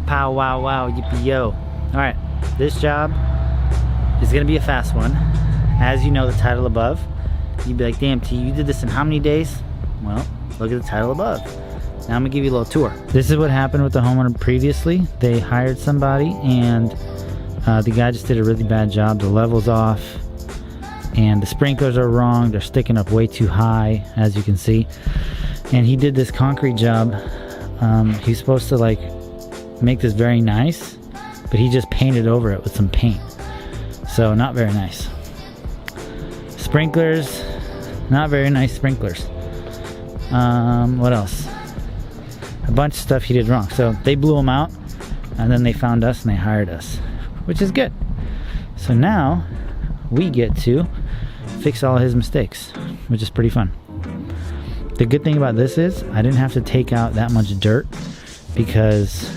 Pow wow wow yippee yo. Alright, this job is gonna be a fast one. As you know, the title above, you'd be like, damn T, you did this in how many days? Well, look at the title above. Now I'm gonna give you a little tour. This is what happened with the homeowner previously. They hired somebody and the guy just did a really bad job. The level's off and the sprinklers are wrong. They're sticking up way too high, as you can see. And he did this concrete job. He's supposed to like make this very nice, but he just painted over it with some paint. So not very nice. Sprinklers, not very nice sprinklers. What else? A bunch of stuff he did wrong. So they blew him out and then they found us and they hired us, which is good. So now we get to fix all his mistakes, which is pretty fun. The good thing about this is I didn't have to take out that much dirt because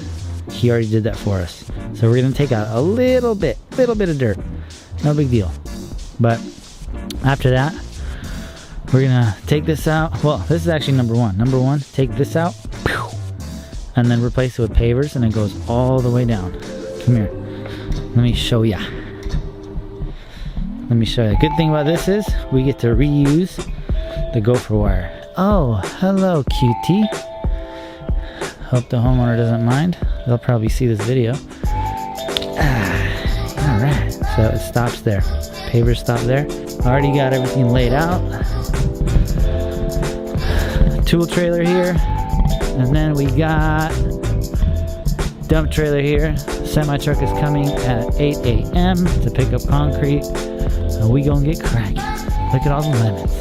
he already did that for us. So we're gonna take out a little bit of dirt. No big deal. But after that, we're gonna take this out. Well, this is actually number one. Number one, take this out and then replace it with pavers, and it goes all the way down. Come here. Let me show ya. Let me show you. Good thing about this is we get to reuse the gopher wire. Oh, hello cutie. Hope the homeowner doesn't mind. They'll probably see this video. Alright, so it stops there. Pavers stop there. Already got everything laid out. Tool trailer here. And then we got dump trailer here. Semi truck is coming at 8 a.m. to pick up concrete. And we gonna get cracking. Look at all the lemons.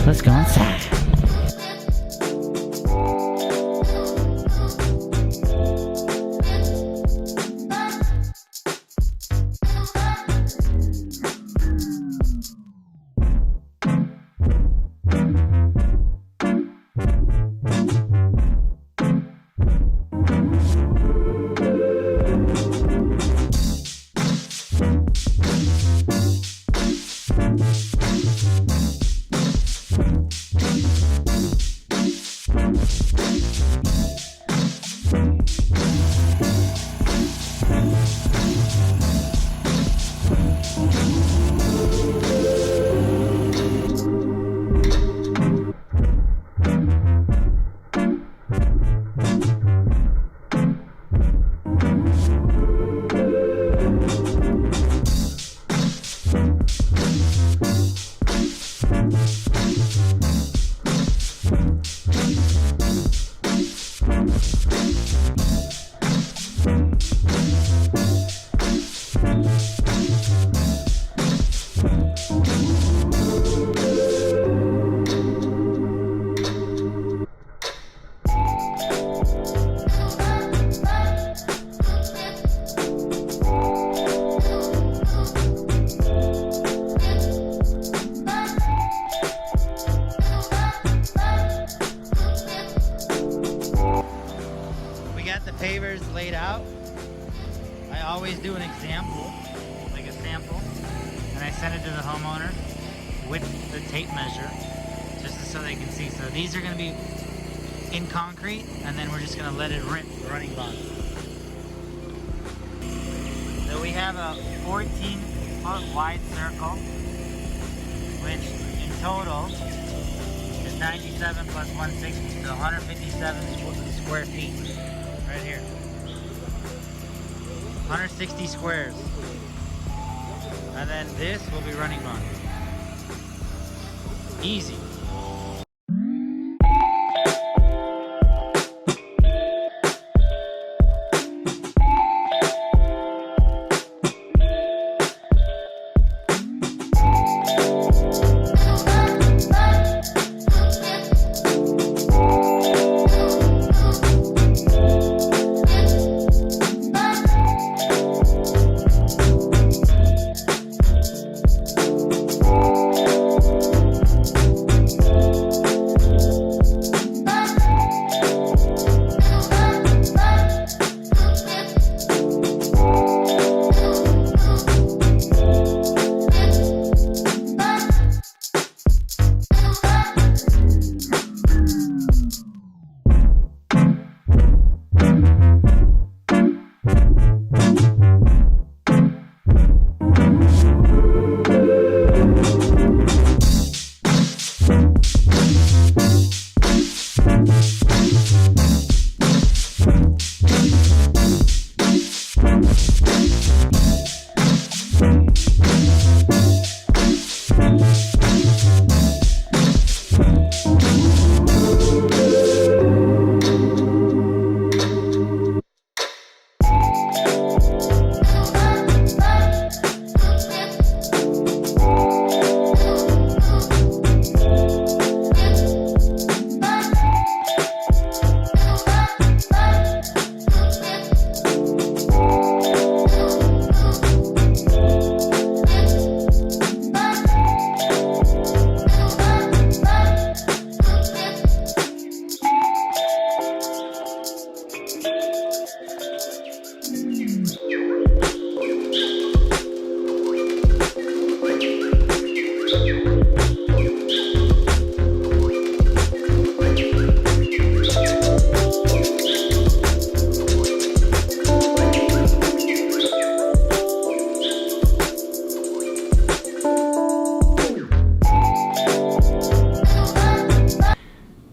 Let's go inside. Pavers laid out. I always do an example, like a sample, and I send it to the homeowner with the tape measure, just so they can see. So these are going to be in concrete, and then we're just going to let it rip running bond. So we have a 14-foot wide circle, which in total is 97 plus 160, so 157 square feet. Right here. 160 squares. And then this will be running on. Easy.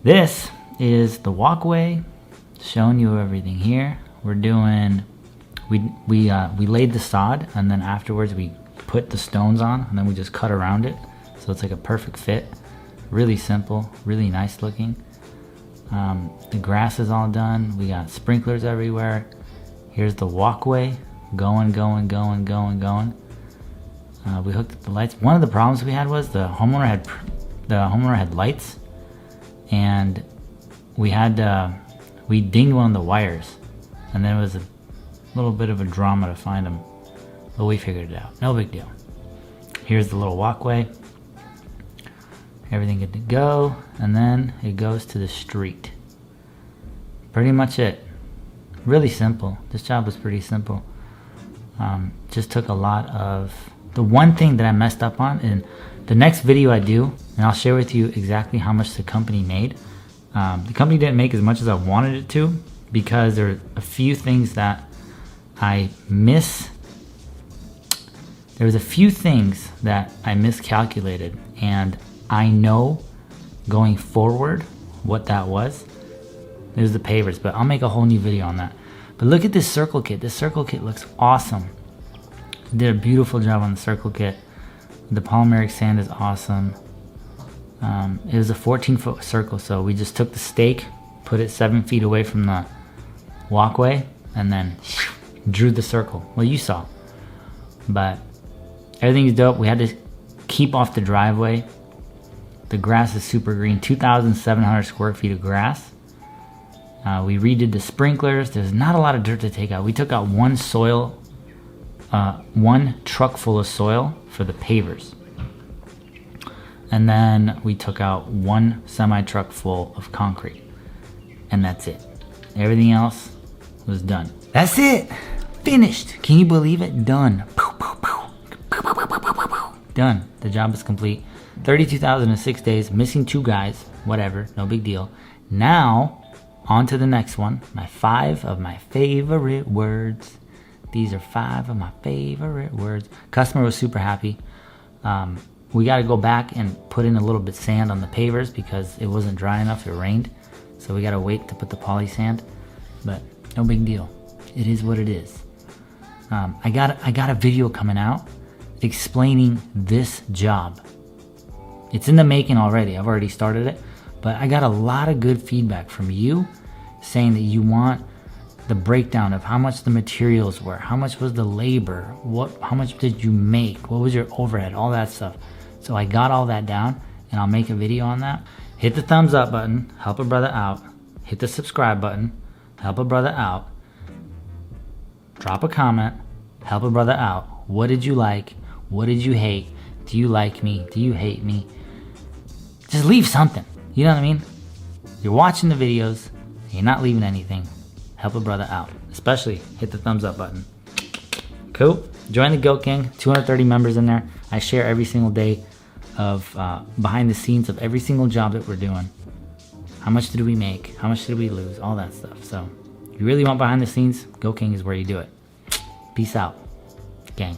This is the walkway, showing you everything here. We're doing, we laid the sod, and then afterwards we put the stones on, and then we just cut around it. So it's like a perfect fit. Really simple, really nice looking. The grass is all done. We got sprinklers everywhere. Here's the walkway, going. We hooked up the lights. One of the problems we had was the homeowner had lights, and we dinged one of the wires, and there was a little bit of a drama to find them, but we figured it out. No big deal. Here's the little walkway. Everything good to go, and then it goes to the street. Pretty much it. Really simple. This job was pretty simple. Just took a lot of... The one thing that I messed up on, in the next video I do, and I'll share with you exactly how much the company made. The company didn't make as much as I wanted it to, because there are a few things that I There was a few things that I miscalculated, and I know going forward what that was. It was the pavers, but I'll make a whole new video on that. But look at this circle kit. This circle kit looks awesome. Did a beautiful job on the circle kit. The polymeric sand is awesome. It was a 14-foot circle, so we just took the stake, put it 7 feet away from the walkway, and then drew the circle. Well, you saw. But everything's dope. We had to keep off the driveway. The grass is super green. 2,700 square feet of grass. We redid the sprinklers. There's not a lot of dirt to take out. We took out one truck full of soil for the pavers. And then we took out one semi-truck full of concrete. And that's it. Everything else was done. That's it. Finished. Can you believe it? Done. Done. The job is complete. 32,000 in 6 days. Missing 2 guys. Whatever. No big deal. Now, on to the next one. My 5 of my favorite words. These are 5 of my favorite words. Customer was super happy. We got to go back and put in a little bit of sand on the pavers because it wasn't dry enough. It rained. So we got to wait to put the poly sand. But no big deal. It is what it is. I got a video coming out explaining this job. It's in the making already. I've already started it. But I got a lot of good feedback from you saying that you want the breakdown of how much the materials were, how much was the labor, how much did you make, what was your overhead, all that stuff. So I got all that down, and I'll make a video on that. Hit the thumbs up button, help a brother out. Hit the subscribe button, help a brother out. Drop a comment, help a brother out. What did you like? What did you hate? Do you like me? Do you hate me? Just leave something. You know what I mean? You're watching the videos, and you're not leaving anything. Help a brother out. Especially hit the thumbs up button. Cool. Join the Goat Gang. 230 members in there. I share every single day of behind the scenes of every single job that we're doing. How much did we make? How much did we lose? All that stuff. So, if you really want behind the scenes, Goat Gang is where you do it. Peace out, gang.